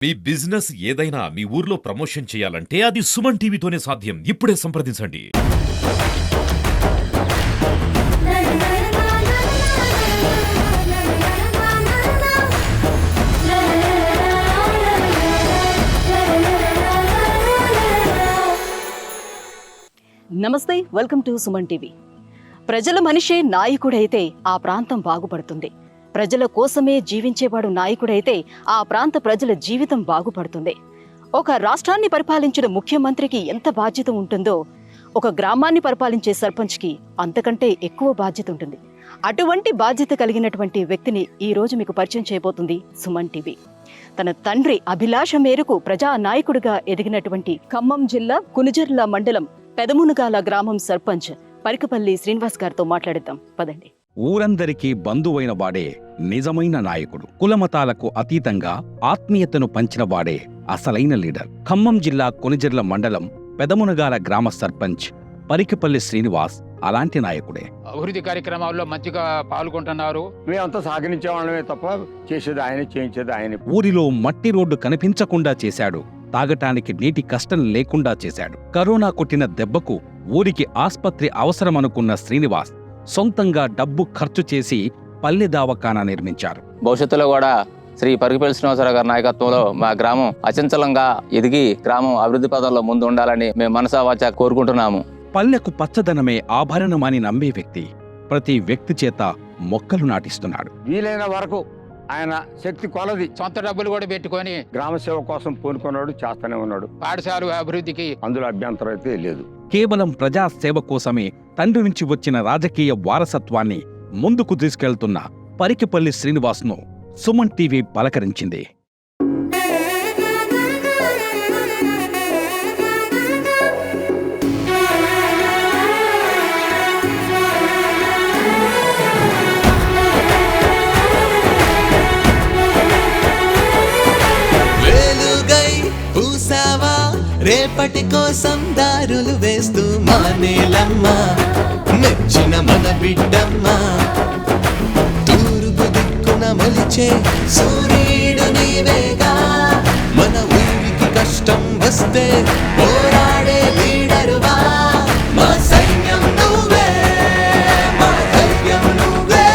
మీ business ఏదైనా మీ ఊర్లో promotion చేయాలంటే అది సుమన్ టీవీతోనే సాధ్యం. ఇప్పుడే సంప్రదించండి. నమస్తే, వెల్కమ్ టు సుమన్ టీవీ. ప్రజల మనిషే నాయకుడైతే ఆ ప్రాంతం బాగుపడుతుంది. ప్రజల కోసమే జీవించేవాడు నాయకుడైతే ఆ ప్రాంత ప్రజల జీవితం బాగుపడుతుంది. ఒక రాష్ట్రాన్ని పరిపాలించిన ముఖ్యమంత్రికి ఎంత బాధ్యత ఉంటుందో ఒక గ్రామాన్ని పరిపాలించే సర్పంచ్కి అంతకంటే ఎక్కువ బాధ్యత ఉంటుంది. అటువంటి బాధ్యత కలిగినటువంటి వ్యక్తిని ఈ రోజు మీకు పరిచయం చేయబోతుంది సుమన్ టీవీ. తన తండ్రి అభిలాష మేరకు ప్రజా నాయకుడిగా ఎదిగినటువంటి ఖమ్మం జిల్లా కునిజర్ల మండలం పెదమునగాల గ్రామం సర్పంచ్ పరికపల్లి శ్రీనివాస్ గారితో మాట్లాడిద్దాం పదండి. ఊరందరికీ బంధువైన వాడే నిజమైన నాయకుడు. కులమతాలకు అతీతంగా ఆత్మీయతను పంచిన వాడే అసలైన లీడర్. ఖమ్మం జిల్లా కొనిజర్ల మండలం పెదమునగాల గ్రామ సర్పంచ్ పరికపల్లి శ్రీనివాస్ అలాంటి నాయకుడే. అభివృద్ధి కార్యక్రమాల్లో మంచిగా పాల్గొంటున్నారు. మేమంతా సహకరించే వాళ్ళమే తప్ప చేసేది ఆయన, చేయించేది ఆయన. ఊరిలో మట్టి రోడ్డు కనిపించకుండా చేశాడు. తాగటానికి నీటి కష్టం లేకుండా చేశాడు. కరోనా కొట్టిన దెబ్బకు ఊరికి ఆస్పత్రి అవసరమనుకున్న శ్రీనివాస్ సొంతంగా డబ్బు ఖర్చు చేసి పల్లె దవాఖానా నిర్మించారు. భవిష్యత్తులో కూడా శ్రీ పరికపల్లి శ్రీనివాసరావు గారి నాయకత్వంలో మా గ్రామం అచంచలంగా ఎదిగి గ్రామం అభివృద్ధి పదంలో ముందు ఉండాలని మేము మనసా వాచా కోరుకుంటున్నాము. పల్లెకు పచ్చదనమే ఆభరణమని నమ్మే వ్యక్తి ప్రతి వ్యక్తి చేత మొక్కలు నాటిస్తున్నాడు. వీలైన వరకు ఆయన శక్తి కొలది సొంత డబ్బులు కూడా పెట్టుకొని గ్రామ సేవ కోసం పూనుకున్నాడు, చేస్తూనే ఉన్నాడు. పాఠశాల అభివృద్ధికి అందులో అభ్యంతరం అయితే లేదు. కేవలం ప్రజాసేవ కోసమే తండ్రి నుంచి వచ్చిన రాజకీయ వారసత్వాన్ని ముందుకు తీసుకెళ్తున్న పరికపల్లి శ్రీనివాస్ను సుమన్ టీవీ పలకరించింది. రేపటి కోసం దారులు వేస్తూ మానేలమ్మ, మెచ్చిన మన బిడ్డమ్మ. తూర్పు దిక్కున మొలిచే సూర్యుడు నీవేగా, మన ఊరికి కష్టం వస్తే పోరాడే లీడరువా. మా సైన్యం నువ్వే, మా ధైర్యం నువ్వే.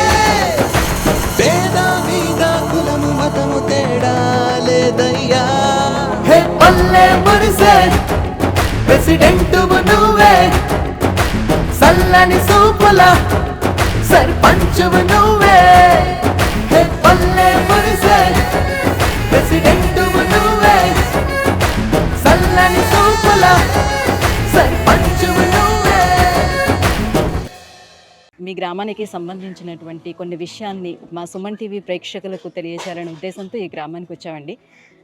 పేద మీద కులము మతము తేడా లేదయ్యా. హే పల్లె మురిసే ప్రెసిడెంట్ నువ్వే, సల్లని సూపుల సర్పంచ్ నువ్వే. హే పల్లె మురిసే ప్రెసిడెంట్ నువ్వే, సల్లని సూపుల సర్పంచ్ నువ్వే. మీ గ్రామానికి సంబంధించినటువంటి కొన్ని విషయాన్ని మా సుమన్ టీవీ ప్రేక్షకులకు తెలియజేయాలనే ఉద్దేశంతో ఈ గ్రామానికి వచ్చామండి.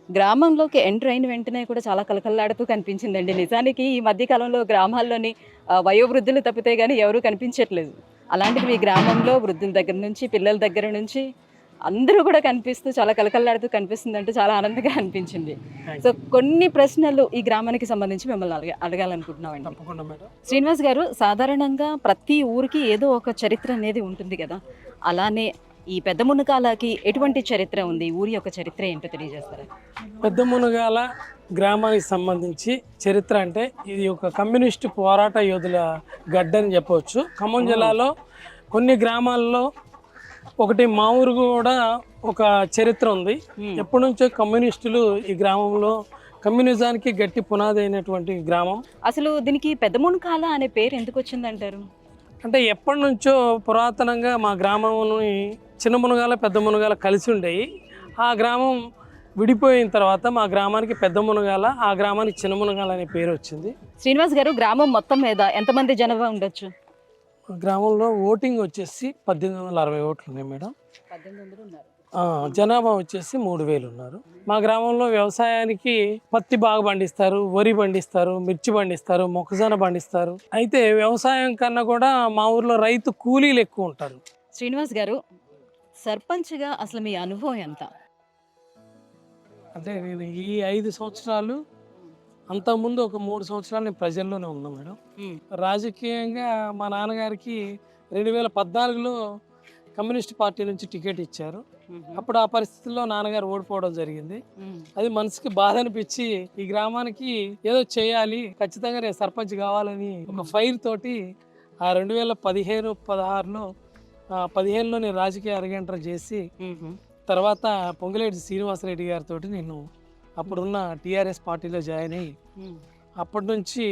గ్రామంలోకి ఎంటర్ అయిన వెంటనే కూడా చాలా కలకల్లాడుతూ కనిపించిందండి. నిజానికి ఈ మధ్యకాలంలో గ్రామాల్లోని వయోవృద్ధులు తప్పితే కానీ ఎవరూ కనిపించట్లేదు. అలాంటిది మీ గ్రామంలో వృద్ధుల దగ్గర నుంచి పిల్లల దగ్గర నుంచి అందరూ కూడా కనిపిస్తూ చాలా కలకల్లాడుతూ కనిపిస్తుందంటే చాలా ఆనందంగా అనిపించింది. సో కొన్ని ప్రశ్నలు ఈ గ్రామానికి సంబంధించి మిమ్మల్ని అడగాలనుకుంటున్నామండి. తప్పకుండా మేడం. శ్రీనివాస్ గారు, సాధారణంగా ప్రతి ఊరికి ఏదో ఒక చరిత్ర అనేది ఉంటుంది కదా, అలానే ఈ పెద్ద మునగాలకి ఎటువంటి చరిత్ర ఉంది? ఊరి యొక్క చరిత్ర ఏంటో తెలియజేస్తారా? పెద్ద మునగాల గ్రామానికి సంబంధించి చరిత్ర అంటే ఇది ఒక కమ్యూనిస్టు పోరాట యోధుల గడ్డ అని చెప్పవచ్చు. ఖమ్మం జిల్లాలో కొన్ని గ్రామాల్లో ఒకటి మా ఊరు కూడా ఒక చరిత్ర ఉంది. ఎప్పటి నుంచో కమ్యూనిస్టులు ఈ గ్రామంలో కమ్యూనిజానికి గట్టి పునాది అయినటువంటి గ్రామం. అసలు దీనికి పెద్ద మునగాల అనే పేరు ఎందుకు వచ్చిందంటారు? అంటే ఎప్పటి నుంచో పురాతనంగా మా గ్రామంలోని చిన్న మునగాల పెద్ద మునగాల కలిసి ఉండేవి. ఆ గ్రామం విడిపోయిన తర్వాత మా గ్రామానికి పెద్ద మునగాల, ఆ గ్రామానికి చిన్న మునగాల అనే పేరు వచ్చింది. శ్రీనివాస్ గారు, గ్రామం మొత్తం మీద ఎంతమంది జనాభా ఉండొచ్చు? గ్రామంలో ఓటింగ్ వచ్చేసి 1860 ఓట్లు ఉన్నాయి మేడం. 1800 ఉన్నారు. జనాభా వచ్చేసి 3000 ఉన్నారు. మా గ్రామంలో వ్యవసాయానికి పత్తి బాగా పండిస్తారు, వరి పండిస్తారు, మిర్చి పండిస్తారు, మొక్కజొన్న పండిస్తారు. అయితే వ్యవసాయం కన్నా కూడా మా ఊర్లో రైతు కూలీలు ఎక్కువ ఉంటారు. శ్రీనివాస్ గారు, సర్పంచ్గా అసలు మీ అనుభవం ఎంత? అంటే నేను ఈ 5 సంవత్సరాలు, అంతకుముందు ఒక 3 సంవత్సరాలు నేను ప్రజల్లోనే ఉన్నా మేడం. రాజకీయంగా మా నాన్నగారికి 2014లో కమ్యూనిస్ట్ పార్టీ నుంచి టికెట్ ఇచ్చారు. అప్పుడు ఆ పరిస్థితుల్లో నాన్నగారు ఓడిపోవడం జరిగింది. అది మనసుకి బాధ అనిపించి ఈ గ్రామానికి ఏదో చేయాలి, ఖచ్చితంగా నేను సర్పంచ్ కావాలని ఒక ఫైర్ తోటి ఆ 2015-16లో 15లో నేను రాజకీయ అరగంటలు చేసి తర్వాత పొంగులేటి శ్రీనివాసరెడ్డి గారితో నేను అప్పుడున్న టీఆర్ఎస్ పార్టీలో జాయిన్ అయ్యి అప్పటి నుంచి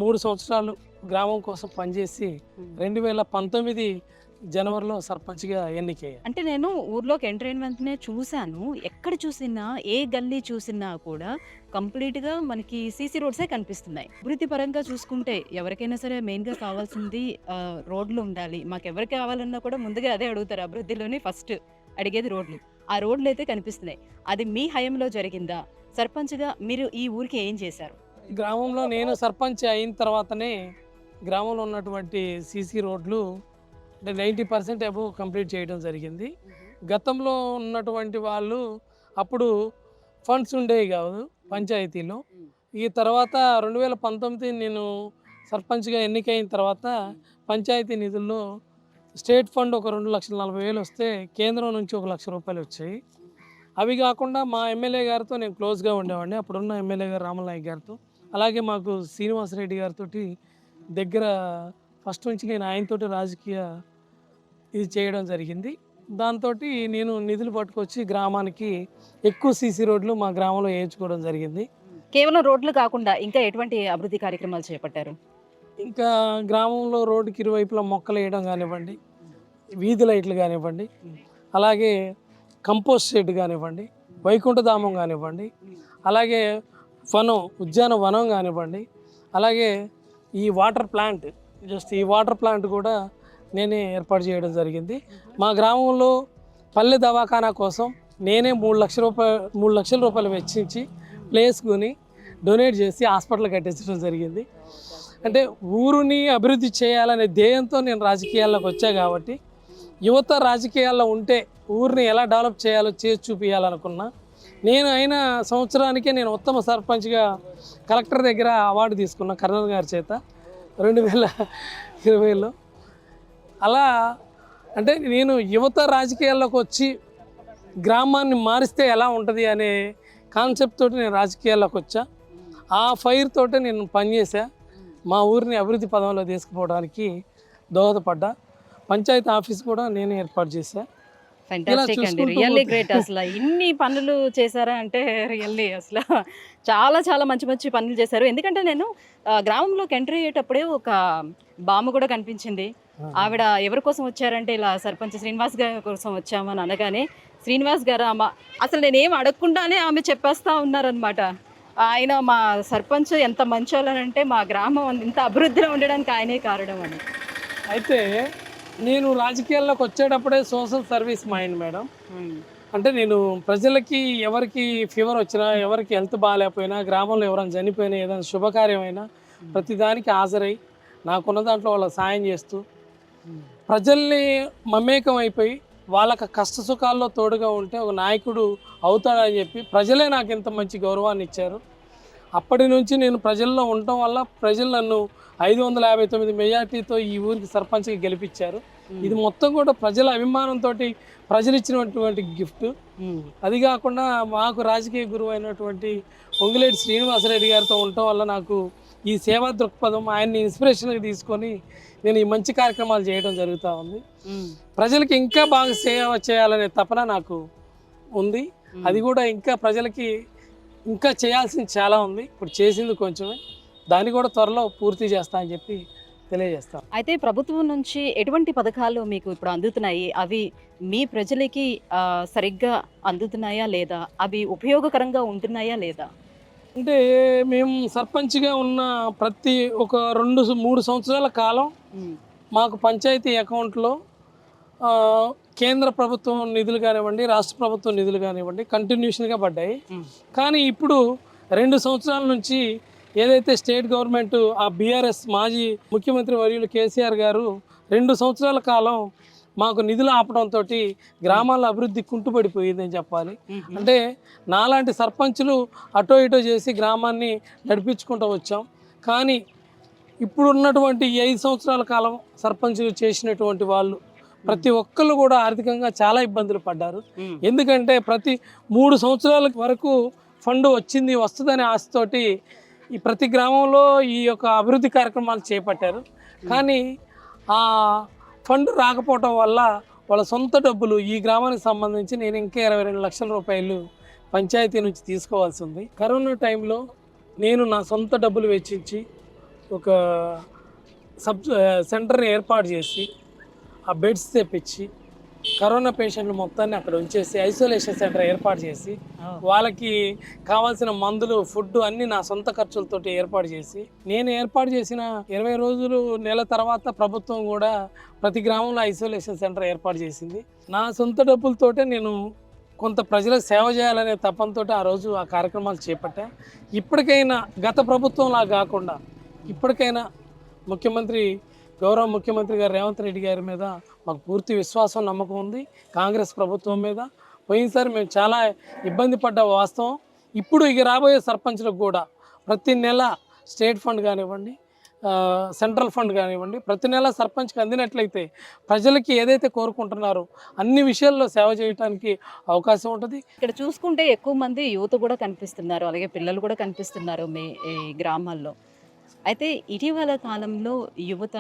3 సంవత్సరాలు గ్రామం కోసం పనిచేసి 2019 జనవరిలో సర్పంచ్గా ఎన్నికయ్యాను. అంటే నేను ఊర్లోకి ఎంటర్ అయిన వెంటనే చూశాను, ఎక్కడ చూసినా ఏ గల్లీ చూసినా కూడా కంప్లీట్గా మనకి సీసీ రోడ్సే కనిపిస్తున్నాయి. అభివృద్ధి పరంగా చూసుకుంటే ఎవరికైనా సరే మెయిన్గా కావాల్సింది రోడ్లు ఉండాలి. మాకు ఎవరికి కావాలన్నా కూడా ముందుగా అదే అడుగుతారు, అభివృద్ధిలోనే ఫస్ట్ అడిగేది రోడ్లు. ఆ రోడ్లు అయితే కనిపిస్తున్నాయి. అది మీ హయాంలో జరిగిందా? సర్పంచ్గా మీరు ఈ ఊరికి ఏం చేశారు? గ్రామంలో నేను సర్పంచ్ అయిన తర్వాతనే గ్రామంలో ఉన్నటువంటి సీసీ రోడ్లు అంటే 90% అబోవ్ కంప్లీట్ చేయడం జరిగింది. గతంలో ఉన్నటువంటి వాళ్ళు అప్పుడు ఫండ్స్ ఉండేవి కాదు పంచాయతీలో. ఈ తర్వాత 2019 నేను సర్పంచ్గా ఎన్నికైన తర్వాత పంచాయతీ నిధుల్లో స్టేట్ ఫండ్ ఒక 2,40,000 వస్తే కేంద్రం నుంచి 1,00,000 రూపాయలు వచ్చాయి. అవి కాకుండా మా ఎమ్మెల్యే గారితో నేను క్లోజ్గా ఉండేవాడిని, అప్పుడున్న ఎమ్మెల్యే గారు రామనాయక్ గారితో. అలాగే మాకు శ్రీనివాసరెడ్డి గారితో దగ్గర ఫస్ట్ నుంచి నేను ఆయనతోటి రాజకీయ ఇది చేయడం జరిగింది. దాంతో నేను నిధులు పట్టుకొచ్చి గ్రామానికి ఎక్కువ సీసీ రోడ్లు మా గ్రామంలో వేయించుకోవడం జరిగింది. కేవలం రోడ్లు కాకుండా ఇంకా ఎటువంటి అభివృద్ధి కార్యక్రమాలు చేపట్టారు? ఇంకా గ్రామంలో రోడ్డుకి ఇరువైపులా మొక్కలు వేయడం కానివ్వండి, వీధి లైట్లు కానివ్వండి, అలాగే కంపోస్ట్ షెడ్ కానివ్వండి, వైకుంఠధామం కానివ్వండి, అలాగే ఉద్యానవనం కానివ్వండి, అలాగే ఈ వాటర్ ప్లాంట్ ఈ వాటర్ ప్లాంట్ కూడా నేనే ఏర్పాటు చేయడం జరిగింది. మా గ్రామంలో పల్లె దవాఖానా కోసం నేనే 3 లక్షల రూపాయలు వెచ్చించి ప్లేస్ కొని డొనేట్ చేసి హాస్పిటల్ కట్టించడం జరిగింది. అంటే ఊరుని అభివృద్ధి చేయాలనే ధ్యేయంతో నేను రాజకీయాల్లోకి వచ్చా కాబట్టి యువత రాజకీయాల్లో ఉంటే ఊరిని ఎలా డెవలప్ చేయాలో చేసి చూపించాలనుకున్నా. నేను అయిన సంవత్సరానికే నేను ఉత్తమ సర్పంచ్గా కలెక్టర్ దగ్గర అవార్డు తీసుకున్నా కర్నల్ గారి చేత 2020లో. అలా అంటే నేను యువత రాజకీయాల్లోకి వచ్చి గ్రామాన్ని మారిస్తే ఎలా ఉంటుంది అనే కాన్సెప్ట్ తోటి నేను రాజకీయాల్లోకి వచ్చా. ఆ ఫైర్ తోటి నేను పనిచేసా. మా ఊరిని అభివృద్ధి పదంలో తీసుకుపోవడానికి దోహదపడ్డా. పంచాయతీ ఆఫీస్ కూడా నేను ఏర్పాటు చేశా. ఫెంటాస్టిక్ అండి, రియల్లీ గ్రేట్. అసలు ఇన్ని పనులు చేశారా అంటే రియల్లీ అసలు చాలా చాలా మంచి మంచి పనులు చేశారు. ఎందుకంటే నేను గ్రామంలోకి ఎంట్రీ అయ్యేటప్పుడే ఒక బామ్మ కూడా కనిపించింది. ఆవిడ ఎవరి కోసం వచ్చారంటే ఇలా సర్పంచ్ శ్రీనివాస్ గారి కోసం వచ్చామని అనగానే శ్రీనివాస్ గారు అసలు నేనేం అడగకుండానే ఆమె చెప్పేస్తా ఉన్నారనమాట. ఆయన మా సర్పంచ్ ఎంత మంచోళ్ళనంటే మా గ్రామం ఇంత అభివృద్ధిలో ఉండడానికి ఆయనే కారణం అని. అయితే నేను రాజకీయాల్లోకి వచ్చేటప్పుడే సోషల్ సర్వీస్ మైండ్ మేడం. అంటే నేను ప్రజలకి ఎవరికి ఫీవర్ వచ్చినా, ఎవరికి హెల్త్ బాగాలేకపోయినా, గ్రామంలో ఎవరైనా చనిపోయినా, ఏదైనా శుభకార్యమైనా ప్రతిదానికి హాజరై నాకున్న దాంట్లో వాళ్ళకి సాయం చేస్తూ ప్రజల్ని మమేకం అయిపోయి వాళ్ళకి కష్ట సుఖాల్లో తోడుగా ఉంటే ఒక నాయకుడు అవుతాడని చెప్పి ప్రజలే నాకు ఇంత మంచి గౌరవాన్ని ఇచ్చారు. అప్పటి నుంచి నేను ప్రజల్లో ఉండటం వల్ల ప్రజలు నన్ను 559 మెజార్టీతో ఈ ఊరికి సర్పంచ్గా గెలిపించారు. ఇది మొత్తం కూడా ప్రజల అభిమానంతో ప్రజలు ఇచ్చినటువంటి గిఫ్ట్. అది కాకుండా మాకు రాజకీయ గురువు అయినటువంటి పొంగులేటి శ్రీనివాసరెడ్డి గారితో ఉండటం వల్ల నాకు ఈ సేవా దృక్పథం, ఆయన్ని ఇన్స్పిరేషన్గా తీసుకొని నేను ఈ మంచి కార్యక్రమాలు చేయడం జరుగుతూ ఉంది. ప్రజలకి ఇంకా బాగా సేవ చేయాలనే తపన నాకు ఉంది. అది కూడా ఇంకా ప్రజలకి ఇంకా చేయాల్సింది చాలా ఉంది. ఇప్పుడు చేసింది కొంచెమే, దాన్ని కూడా త్వరలో పూర్తి చేస్తా అని చెప్పి తెలియజేస్తాం. అయితే ప్రభుత్వం నుంచి ఎటువంటి పథకాలు మీకు ఇప్పుడు అందుతున్నాయి? అవి మీ ప్రజలకి సరిగ్గా అందుతున్నాయా లేదా? అవి ఉపయోగకరంగా ఉంటున్నాయా లేదా? అంటే మేము సర్పంచ్గా ఉన్న ప్రతి ఒక 2-3 సంవత్సరాల కాలం మాకు పంచాయతీ అకౌంట్లో కేంద్ర ప్రభుత్వం నిధులు కానివ్వండి, రాష్ట్ర ప్రభుత్వం నిధులు కానివ్వండి కంటిన్యూషన్గా పడ్డాయి. కానీ ఇప్పుడు 2 సంవత్సరాల నుంచి ఏదైతే స్టేట్ గవర్నమెంట్ ఆ బీఆర్ఎస్ మాజీ ముఖ్యమంత్రి వర్యులు కేసీఆర్ గారు 2 సంవత్సరాల కాలం మాకు నిధులు ఆపడంతో గ్రామాల అభివృద్ధి కుంటుపడిపోయిందని చెప్పాలి. అంటే నాలాంటి సర్పంచులు అటో ఇటో చేసి గ్రామాన్ని నడిపించుకుంటూ వచ్చాం. కానీ ఇప్పుడు ఉన్నటువంటి 5 సంవత్సరాల కాలం సర్పంచులు చేసినటువంటి వాళ్ళు ప్రతి ఒక్కళ్ళు కూడా ఆర్థికంగా చాలా ఇబ్బందులు పడ్డారు. ఎందుకంటే ప్రతి 3 సంవత్సరాల వరకు ఫండ్ వచ్చింది వస్తుందనే ఆశతోటి ఈ ప్రతి గ్రామంలో ఈ యొక్క అభివృద్ధి కార్యక్రమాలు చేపట్టారు. కానీ ఆ ఫండ్ రాకపోవటం వల్ల వాళ్ళ సొంత డబ్బులు ఈ గ్రామానికి సంబంధించి నేను ఇంకా 22 లక్షల రూపాయలు పంచాయతీ నుంచి తీసుకోవాల్సి ఉంది. కరోనా టైంలో నేను నా సొంత డబ్బులు వెచ్చించి ఒక సెంటర్ని ఏర్పాటు చేసి ఆ బెడ్స్ తెప్పించి కరోనా పేషెంట్లు మొత్తాన్ని అక్కడ ఉంచేసి ఐసోలేషన్ సెంటర్ ఏర్పాటు చేసి వాళ్ళకి కావాల్సిన మందులు ఫుడ్ అన్నీ నా సొంత ఖర్చులతోటి ఏర్పాటు చేసి నేను ఏర్పాటు చేసిన 20 రోజులు నెల తర్వాత ప్రభుత్వం కూడా ప్రతి గ్రామంలో ఐసోలేషన్ సెంటర్ ఏర్పాటు చేసింది. నా సొంత డబ్బులతోటే నేను కొంత ప్రజలకు సేవ చేయాలనే తపంతో ఆ రోజు ఆ కార్యక్రమాలు చేపట్టా. ఇప్పటికైనా గత ప్రభుత్వంలా కాకుండా ఇప్పటికైనా గౌరవ ముఖ్యమంత్రి గారు రేవంత్ రెడ్డి గారి మీద మాకు పూర్తి విశ్వాసం నమ్మకం ఉంది. కాంగ్రెస్ ప్రభుత్వం మీద పోయినసారి మేము చాలా ఇబ్బంది పడ్డ వాస్తవం. ఇప్పుడు ఇక రాబోయే సర్పంచ్లకు కూడా ప్రతి నెల స్టేట్ ఫండ్ కానివ్వండి, సెంట్రల్ ఫండ్ కానివ్వండి, ప్రతి నెల సర్పంచ్కి అందినట్లయితే ప్రజలకి ఏదైతే కోరుకుంటున్నారో అన్ని విషయాల్లో సేవ చేయడానికి అవకాశం ఉంటుంది. ఇక్కడ చూసుకుంటే ఎక్కువ మంది యువత కూడా కనిపిస్తున్నారు, అలాగే పిల్లలు కూడా కనిపిస్తున్నారు మీ ఈ గ్రామాల్లో. అయితే ఇటీవల కాలంలో యువత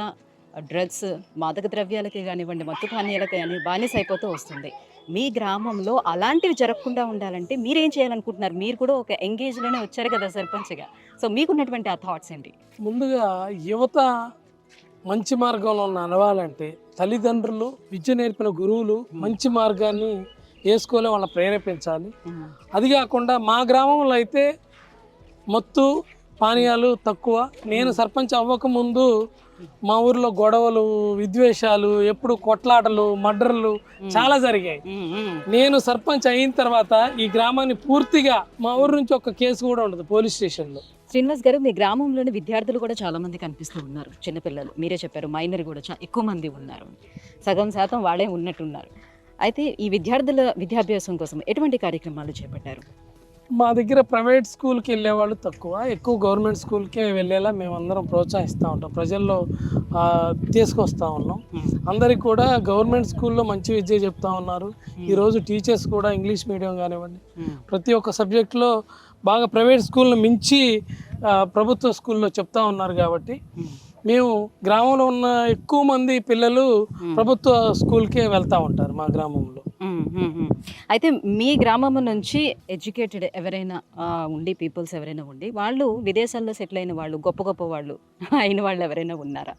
డ్రగ్స్, మాదక ద్రవ్యాలకి కానివ్వండి, మత్తు పానీయాలకి కానీ బానిస అయిపోతూ వస్తుంది. మీ గ్రామంలో అలాంటివి జరగకుండా ఉండాలంటే మీరేం చేయాలనుకుంటున్నారు? మీరు కూడా ఒక ఎంగేజ్లోనే వచ్చారు కదా సర్పంచ్గా. సో మీకున్నటువంటి ఆ థాట్స్ ఏంటి? ముందుగా యువత మంచి మార్గంలో నడవాలంటే తల్లిదండ్రులు, విద్య నేర్పిన గురువులు మంచి మార్గాన్ని వేసుకోలే వాళ్ళని ప్రేరేపించాలి. అది కాకుండా మా గ్రామంలో అయితే మత్తు పానీయాలు తక్కువ. నేను సర్పంచ్ అవ్వకముందు మా ఊర్లో గొడవలు, విద్వేషాలు, ఎప్పుడు కొట్లాటలు, మర్డర్లు చాలా జరిగాయి. నేను సర్పంచ్ అయిన తర్వాత ఈ గ్రామాన్ని పూర్తిగా మా ఊరు నుంచి ఒక కేసు కూడా ఉండదు పోలీస్ స్టేషన్లో. శ్రీనివాస్ గారు, మీ గ్రామంలోని విద్యార్థులు కూడా చాలా మంది కనిపిస్తూ ఉన్నారు. చిన్నపిల్లలు, మీరే చెప్పారు, మైనర్ కూడా ఎక్కువ మంది ఉన్నారు. సగం శాతం వాళ్ళే ఉన్నట్టున్నారు. అయితే ఈ విద్యార్థుల విద్యాభ్యాసం కోసం ఎటువంటి కార్యక్రమాలు చేపట్టారు? మా దగ్గర ప్రైవేట్ స్కూల్కి వెళ్ళేవాళ్ళు తక్కువ, ఎక్కువ గవర్నమెంట్ స్కూల్కే వెళ్ళేలా మేమందరం ప్రోత్సహిస్తూ ఉంటాం, ప్రజల్లో తీసుకొస్తూ ఉన్నాం. అందరికి కూడా గవర్నమెంట్ స్కూల్లో మంచి విద్య చెప్తా ఉన్నారు. ఈరోజు టీచర్స్ కూడా ఇంగ్లీష్ మీడియం కానివ్వండి, ప్రతి ఒక్క సబ్జెక్టులో బాగా ప్రైవేట్ స్కూల్ని మించి ప్రభుత్వ స్కూల్లో చెప్తా ఉన్నారు. కాబట్టి మేము గ్రామంలో ఉన్న ఎక్కువ మంది పిల్లలు ప్రభుత్వ స్కూల్కే వెళ్తూ ఉంటారు మా గ్రామంలో. అయితే మీ గ్రామం నుంచి ఎడ్యుకేటెడ్ ఎవరైనా ఉండి, పీపుల్స్ ఎవరైనా ఉండి, వాళ్ళు విదేశాల్లో సెటిల్ అయిన వాళ్ళు, గొప్ప గొప్ప వాళ్ళు అయిన వాళ్ళు ఎవరైనా ఉన్నారా?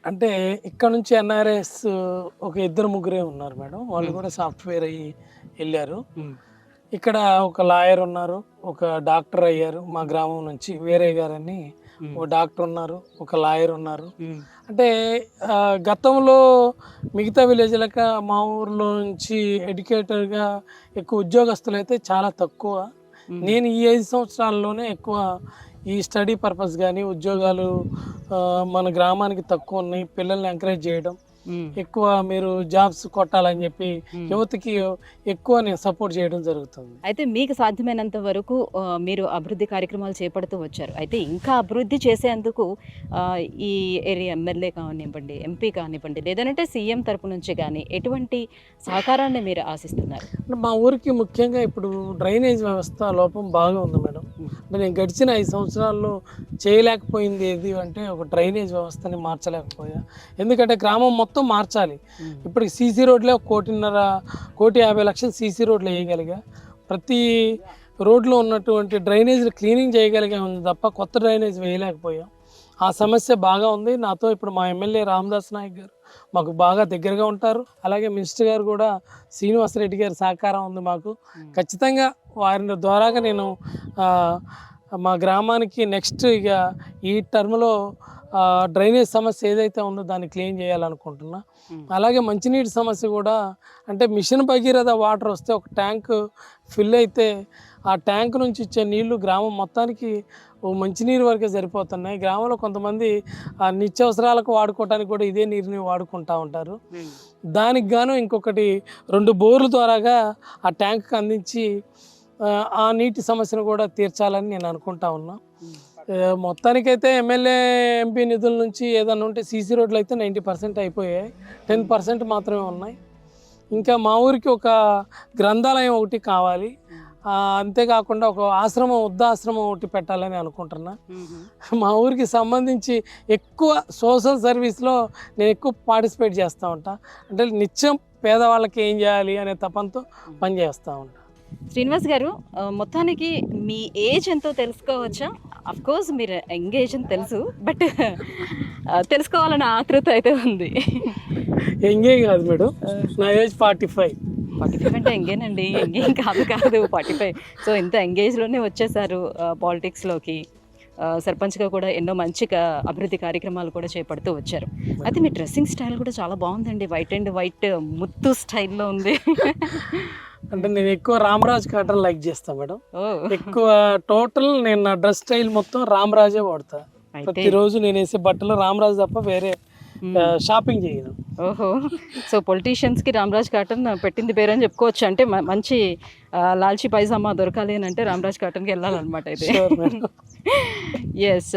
అంటే ఇక్కడ నుంచి ఎన్ఆర్ఎస్ ఒక 2-3 ఉన్నారు మేడం. వాళ్ళు కూడా సాఫ్ట్వేర్ అయ్యి వెళ్ళారు. ఇక్కడ ఒక లాయర్ ఉన్నారు, ఒక డాక్టర్ అయ్యారు మా గ్రామం నుంచి. వేరే గారని ఒక డాక్టర్ ఉన్నారు, ఒక లాయర్ ఉన్నారు. అంటే గతంలో మిగతా విలేజ్లక మా ఊర్లో నుంచి ఎడ్యుకేటర్గా ఎక్కువ ఉద్యోగస్తులు అయితే చాలా తక్కువ. నేను ఈ 5 సంవత్సరాల్లోనే ఎక్కువ ఈ స్టడీ పర్పస్ కానీ ఉద్యోగాలు మన గ్రామానికి తక్కువ ఉన్నాయి. పిల్లల్ని ఎంకరేజ్ చేయడం, ఎక్కువ మీరు జాబ్స్ కొట్టాలని చెప్పి యువతకి ఎక్కువ నేను సపోర్ట్ చేయడం జరుగుతుంది. అయితే మీకు సాధ్యమైనంత వరకు మీరు అభివృద్ధి కార్యక్రమాలు చేపడుతూ వచ్చారు. అయితే ఇంకా అభివృద్ధి చేసేందుకు ఈ ఏరియా ఎమ్మెల్యే కానివ్వండి, ఎంపీ కానివ్వండి, లేదంటే సీఎం తరపు నుంచి కానీ ఎటువంటి సహకారాన్ని మీరు ఆశిస్తున్నారు? మా ఊరికి ముఖ్యంగా ఇప్పుడు డ్రైనేజ్ వ్యవస్థ లోపం బాగా ఉంది మేడం. అంటే నేను గడిచిన 5 సంవత్సరాల్లో చేయలేకపోయింది ఏది అంటే ఒక డ్రైనేజ్ వ్యవస్థని మార్చలేకపోయా. ఎందుకంటే గ్రామం మొత్తం మార్చాలి. ఇప్పటికి సీసీ రోడ్లే 1,50,00,000 సీసీ రోడ్లు వేయగలిగా. ప్రతి రోడ్లో ఉన్నటువంటి డ్రైనేజ్ క్లీనింగ్ చేయగలిగా ఉంది తప్ప కొత్త డ్రైనేజ్ వేయలేకపోయాం. ఆ సమస్య బాగా ఉంది. నాతో ఇప్పుడు మా ఎమ్మెల్యే రామదాస్ నాయక్ గారు మాకు బాగా దగ్గరగా ఉంటారు. అలాగే మినిస్టర్ గారు కూడా శ్రీనివాసరెడ్డి గారి సహకారం ఉంది మాకు. ఖచ్చితంగా వారి ద్వారాగా నేను మా గ్రామానికి నెక్స్ట్ ఇక ఈ టర్మ్లో డ్రైనేజ్ సమస్య ఏదైతే ఉందో దాన్ని క్లీన్ చేయాలనుకుంటున్నా. అలాగే మంచినీటి సమస్య కూడా, అంటే మిషన్ భగీరథ వాటర్ వస్తే ఒక ట్యాంక్ ఫిల్ అయితే ఆ ట్యాంక్ నుంచి ఇచ్చే నీళ్లు గ్రామం మొత్తానికి మంచినీరు వరకే సరిపోతున్నాయి. గ్రామంలో కొంతమంది నిత్యావసరాలకు వాడుకోవడానికి కూడా ఇదే నీరుని వాడుకుంటూ ఉంటారు. దానికి గాను ఇంకొకటి 2 బోర్ల ద్వారాగా ఆ ట్యాంక్కి అందించి ఆ నీటి సమస్యను కూడా తీర్చాలని నేను అనుకుంటా ఉన్నా. మొత్తానికైతే ఎమ్మెల్యే ఎంపీ నిధుల నుంచి ఏదన్నా ఉంటే సీసీ రోడ్లు అయితే 90% అయిపోయాయి, 10% మాత్రమే ఉన్నాయి. ఇంకా మా ఊరికి ఒక గ్రంథాలయం ఒకటి కావాలి, అంతేకాకుండా ఒక ఆశ్రమం, వృద్ధాశ్రమం ఒకటి పెట్టాలని అనుకుంటున్నా. మా ఊరికి సంబంధించి ఎక్కువ సోషల్ సర్వీస్లో నేను ఎక్కువ పార్టిసిపేట్ చేస్తూ ఉంటా. అంటే నిత్యం పేదవాళ్ళకి ఏం చేయాలి అనే తపంతో పనిచేస్తూ ఉంటా. శ్రీనివాస్ గారు, మొత్తానికి మీ ఏజ్ ఎంతో తెలుసుకోవచ్చా? అఫ్ కోర్స్ మీరు ఎంగేజ్ అని తెలుసు, బట్ తెలుసుకోవాలన్న ఆతృత అయితే ఉంది. ఎంగే కాదు మేడం, నా ఏజ్ 45. 45 అంటే ఎంగేనండి, ఎంగేం కాదు 45. సో ఇంత ఎంగేజ్లోనే వచ్చేసారు పాలిటిక్స్లోకి. సర్పంచ్గా కూడా ఎన్నో మంచి అభివృద్ధి కార్యక్రమాలు కూడా చేపడుతూ వచ్చారు. అయితే మీ డ్రెస్సింగ్ స్టైల్ కూడా చాలా బాగుందండి, వైట్ అండ్ వైట్ ముత్తు స్టైల్లో ఉంది. అంటే నేను ఎక్కువ రామరాజ్ కాటన్ లైక్ చేస్తాను మేడం. ఎక్కువ టోటల్ నేను నా డ్రెస్ స్టైల్ మొత్తం రామరాజే వాడతా. ప్రతిరోజు నేను వేసే బట్టలు రామరాజ్ తప్ప వేరే షాపింగ్ చేయను. ఓహో, సో పొలిటీషియన్స్కి రామరాజ్ కాటన్ పెట్టింది పేరు అని చెప్పుకోవచ్చు. అంటే మంచి లాల్చీ పైజామా దొరకాలి అని అంటే రామరాజ్ కాటన్కి వెళ్ళాలన్నమాట అయితే. Yes,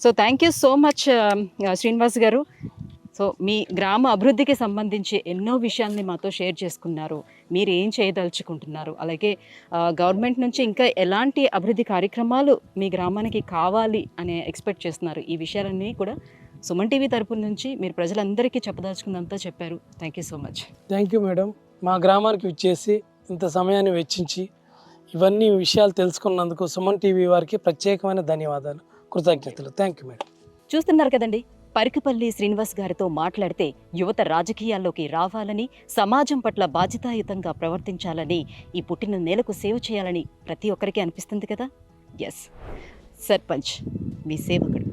so thank you so much Srinivas garu. So మీ గ్రామ అభివృద్ధికి సంబంధించి ఎన్నో విషయాల్ని మాతో షేర్ చేసుకున్నారు. మీరు ఏం చేయదలుచుకుంటున్నారు, అలాగే గవర్నమెంట్ నుంచి ఇంకా ఎలాంటి అభివృద్ధి కార్యక్రమాలు మీ గ్రామానికి కావాలి అని ఎక్స్పెక్ట్ చేస్తున్నారు, ఈ విషయాలన్నీ కూడా సుమన్ టీవీ తరపు నుంచి మీరు ప్రజలందరికీ చెప్పదలుచుకున్నంతా చెప్పారు. Thank you so much. Thank you madam. మా గ్రామానికి వచ్చేసి ఇంత సమయాన్ని వెచ్చించి ఇవన్నీ విషయాలు తెలుసుకున్నందుకు సుమన్ టీవీ వారికి ప్రత్యేకమైన ధన్యవాదాలు, కృతజ్ఞతలు. Thank you madam. చూస్తున్నారు కదండి, పరికిపల్లి శ్రీనివాస్ గారితో మాట్లాడితే యువత రాజకీయాల్లోకి రావాలని, సమాజం పట్ల బాధ్యతాయుతంగా ప్రవర్తించాలని, ఈ పుట్టిన నేలకు సేవ చేయాలని ప్రతి ఒక్కరికి అనిపిస్తుంది కదా. ఎస్, సర్పంచ్ మీ సేవకుడు.